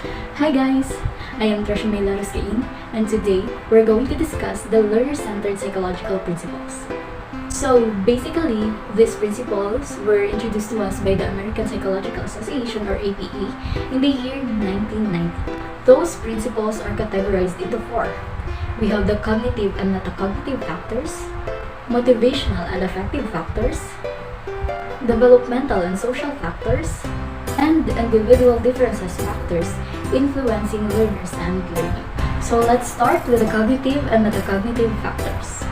Hi guys, I am Trashmela Ruscain, and today we're going to discuss the learner-centered psychological principles. So basically, these principles were introduced to us by the American Psychological Association or APA in the year 1990. Those principles are categorized into four. We have the cognitive and metacognitive factors, motivational and affective factors, developmental and social factors, and individual differences factors influencing learners and learning. So let's start with the cognitive and metacognitive factors.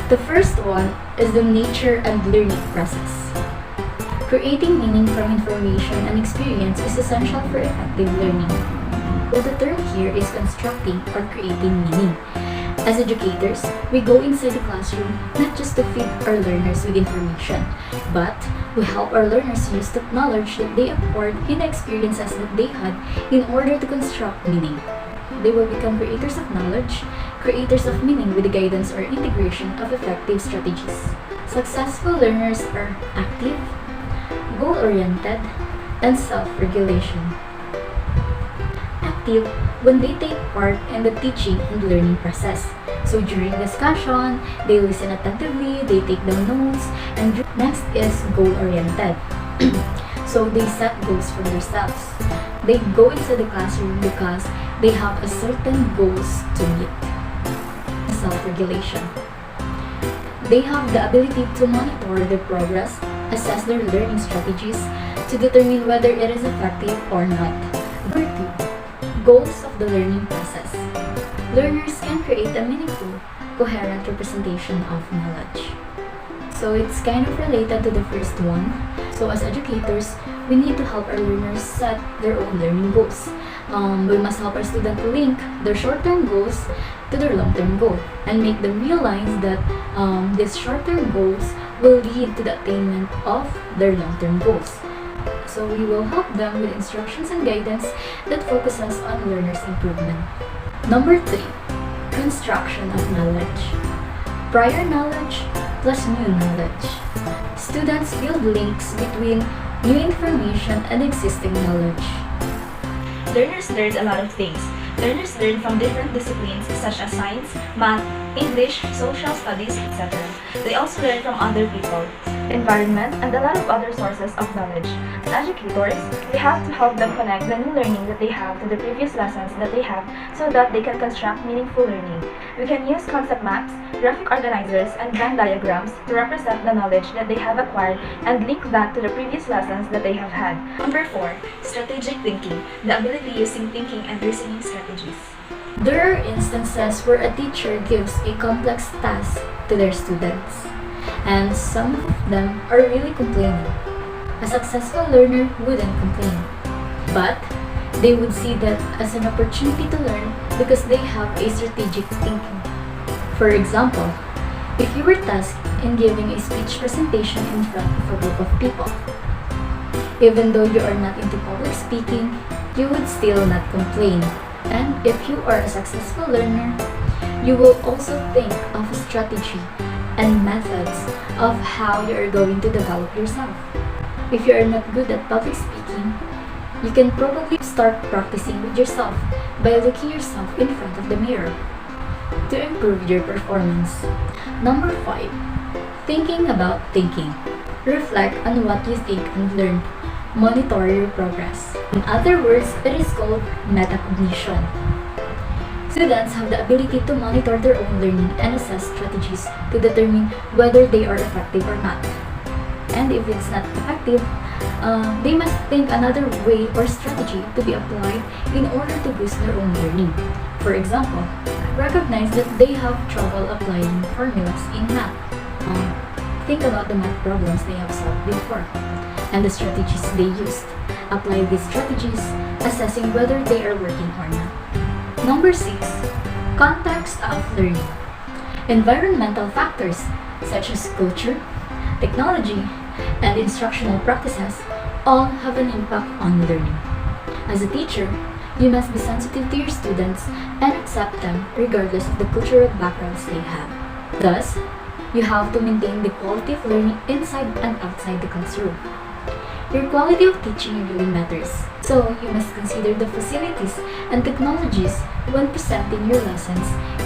The first one is the nature and learning process. Creating meaning from information and experience is essential for effective learning. The term here is constructing or creating meaning. As educators, we go inside the classroom not just to feed our learners with information, but we help our learners use the knowledge that they acquired in the experiences that they had in order to construct meaning. They will become creators of knowledge, creators of meaning with the guidance or integration of effective strategies. Successful learners are active, goal-oriented, and self-regulation. Active when they take part in the teaching and learning process. So during discussion, they listen attentively, they take down notes, and next is goal-oriented. So they set goals for themselves. They go into the classroom because they have a certain goals to meet. Self-regulation. They have the ability to monitor their progress, assess their learning strategies, to determine whether it is effective or not. Number 2. Goals of the learning process. Learners can create a meaningful, coherent representation of knowledge. So it's kind of related to the first one. So as educators, we need to help our learners set their own learning goals. We must help our students link their short-term goals to their long-term goal and make them realize that these short-term goals will lead to the attainment of their long-term goals. So we will help them with instructions and guidance that focuses on learners' improvement. Number 3. Construction of knowledge. Prior knowledge plus new knowledge. Students build links between new information and existing knowledge. Learners learn a lot of things. Learners learn from different disciplines such as science, math, English, social studies, etc. They also learn from other people, environment, and a lot of other sources of knowledge. As educators, we have to help them connect the new learning that they have to the previous lessons that they have so that they can construct meaningful learning. We can use concept maps, graphic organizers, and Venn diagrams to represent the knowledge that they have acquired and link that to the previous lessons that they have had. Number 4. Strategic thinking, the ability using thinking and reasoning strategies. There are instances where a teacher gives a complex task to their students, and some of them are really complaining. A successful learner wouldn't complain, but they would see that as an opportunity to learn because they have a strategic thinking. For example, if you were tasked in giving a speech presentation in front of a group of people, even though you are not into public speaking, you would still not complain. And if you are a successful learner, you will also think of a strategy and methods of how you are going to develop yourself. If you are not good at public speaking, you can probably start practicing with yourself by looking yourself in front of the mirror to improve your performance. Number 5. Thinking about thinking. Reflect on what you think and learn. Monitor your progress. In other words, it is called metacognition. Students have the ability to monitor their own learning and assess strategies to determine whether they are effective or not. And if it's not effective, they must think another way or strategy to be applied in order to boost their own learning. For example, recognize that they have trouble applying formulas in math. Think about the math problems they have solved before and the strategies they used. Apply these strategies, assessing whether they are working or not. Number 6. Context of learning. Environmental factors such as culture, technology, and instructional practices all have an impact on learning. As a teacher, you must be sensitive to your students and accept them regardless of the cultural backgrounds they have. Thus, you have to maintain the quality of learning inside and outside the classroom. your quality of teaching really matters. So, you must consider the facilities and technologies when presenting your lessons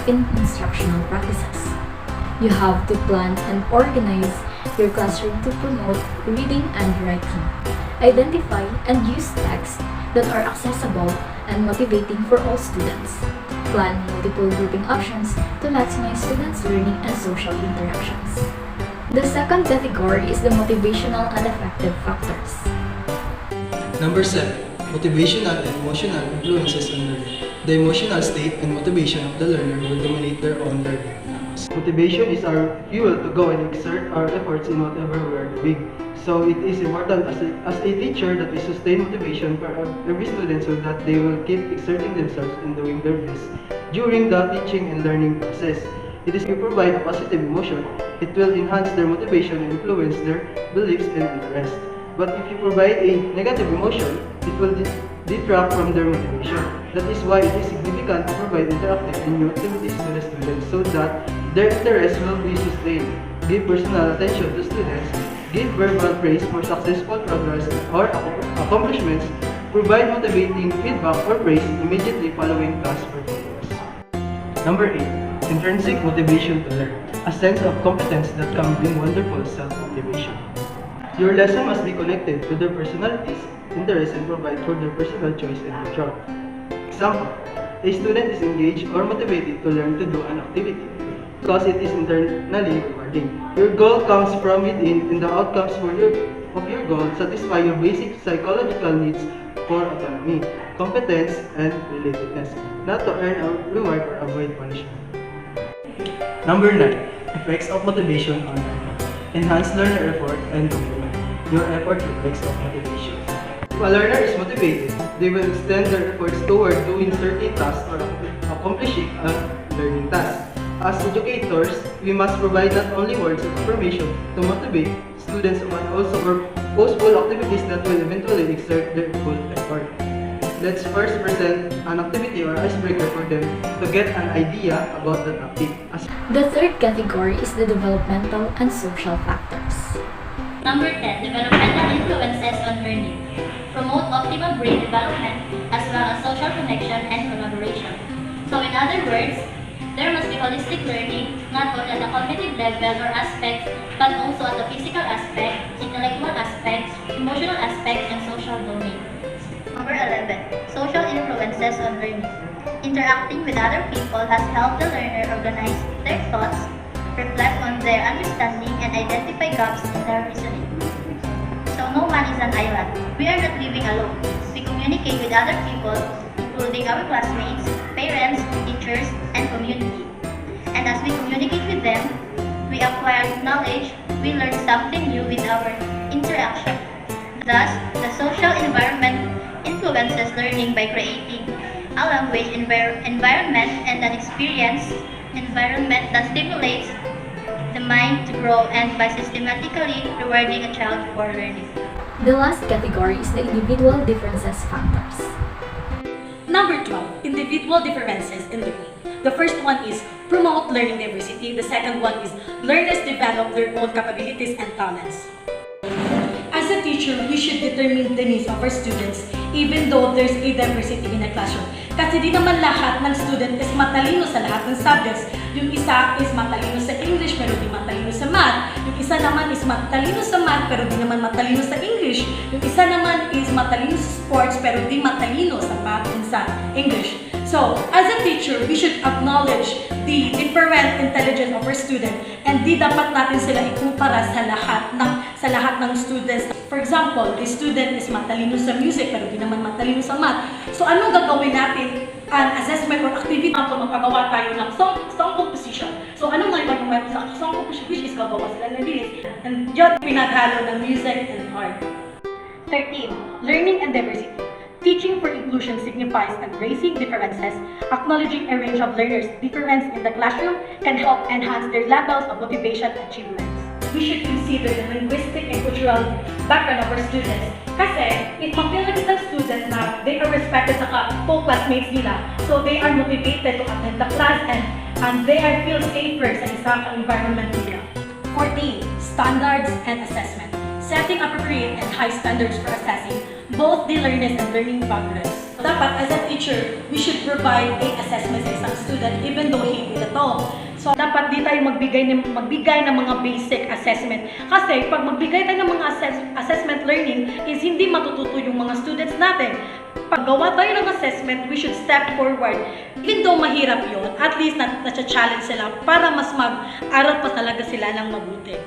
in instructional practices. You have to plan and organize your classroom to promote reading and writing. Identify and use texts that are accessible and motivating for all students. Plan multiple grouping options to maximize students' learning and social interactions. The second category is the motivational and affective factors. Number 7. Motivational and emotional influences on learning. The emotional state and motivation of the learner will dominate their own learning. Motivation is our fuel to go and exert our efforts in whatever we are doing. So it is important as a teacher that we sustain motivation for every student so that they will keep exerting themselves in doing their best during the teaching and learning process. It is to provide a positive emotion. It will enhance their motivation and influence their beliefs and interests. But if you provide a negative emotion, it will detract from their motivation. That is why it is significant to provide interactive and new activities to the students so that their interest will be sustained. Give personal attention to students. Give verbal praise for successful progress or accomplishments. Provide motivating feedback or praise immediately following class performance. Number 8. Intrinsic motivation to learn. A sense of competence that can bring wonderful self-motivation. Your lesson must be connected to their personalities, interests, and provide for their personal choice and control. Example, a student is engaged or motivated to learn to do an activity because it is internally rewarding. Your goal comes from within, and the outcomes of your goal satisfy your basic psychological needs for autonomy, competence, and relatedness, not to earn a reward or avoid punishment. Number 9. Effects of motivation on learning. Enhance learner effort and commitment. Your effort reflects of motivation. If a learner is motivated, they will extend their efforts toward doing certain tasks or accomplishing a learning task. As educators, we must provide not only words of affirmation to motivate students but also purposeful activities that will eventually exert their full effort. Let's first present an activity or icebreaker for them to get an idea about the topic. The third category is the developmental and social factors. Number 10. Developmental influences on learning. Promote optimal brain development as well as social connection and collaboration. So in other words, there must be holistic learning not only at the cognitive level or aspects but also at the physical aspect, intellectual aspects, emotional aspects, and social domain. Number 11. Social influences on learning. Interacting with other people has helped the learner organize their thoughts, reflect on their understanding, and identify gaps in their reasoning. So no man is an island. We are not living alone. We communicate with other people, including our classmates, parents, teachers, and community. And as we communicate with them, we acquire knowledge, we learn something new with our interaction. Thus, the social environment influences learning by creating a language environment and an experience environment that stimulates the mind to grow and by systematically rewarding a child for learning. The last category is the individual differences factors. Number 12. Individual differences in learning. The first one is promote learning diversity. The second one is learners develop their own capabilities and talents. As a teacher, we should determine the needs of our students even though there's a diversity in a classroom. Kasi di naman lahat ng student is matalino sa lahat ng subjects. Yung isa is matalino sa English pero di matalino sa math. Yung isa naman is matalino sa math pero di naman matalino sa English. Yung isa naman is matalino sa sports pero di matalino sa math and sa English. So, as a teacher, we should acknowledge the different intelligence of our student and di dapat natin sila ikumpara sa lahat ng students. For example, the student is matalino sa music pero di naman matalino sa math. So, anong gagawin natin? An assessment or activity kung magpagawa tayo ng song composition. So, anong nga yung sa song composition which is gagawa sila ng lyrics. And yun, pinaghalo ng music and art. 13. Learning and diversity. Teaching for inclusion signifies embracing differences, acknowledging a range of learners' difference in the classroom can help enhance their levels of motivation and achievements. We should consider the linguistic and cultural background of our students. Kasi, if ma-feel na isang student na they are respected sa co-classmates nila, so they are motivated to attend the class and they are feel safer sa isang environment nila. 14. Standards and assessment. setting appropriate and high standards for assessing both the learners and learning progress. Dapat as a teacher, we should provide a assessment sa isang student even though hindi na to. So dapat di tayo magbigay ng mga basic assessment. Kasi pag magbigay tayo ng mga assessment learning is hindi matututo yung mga students natin. Pag gawa tayo ng assessment, we should step forward. Even though mahirap yon, at least na-challenge sila para mas mag-aral pa talaga sila ng mabuti.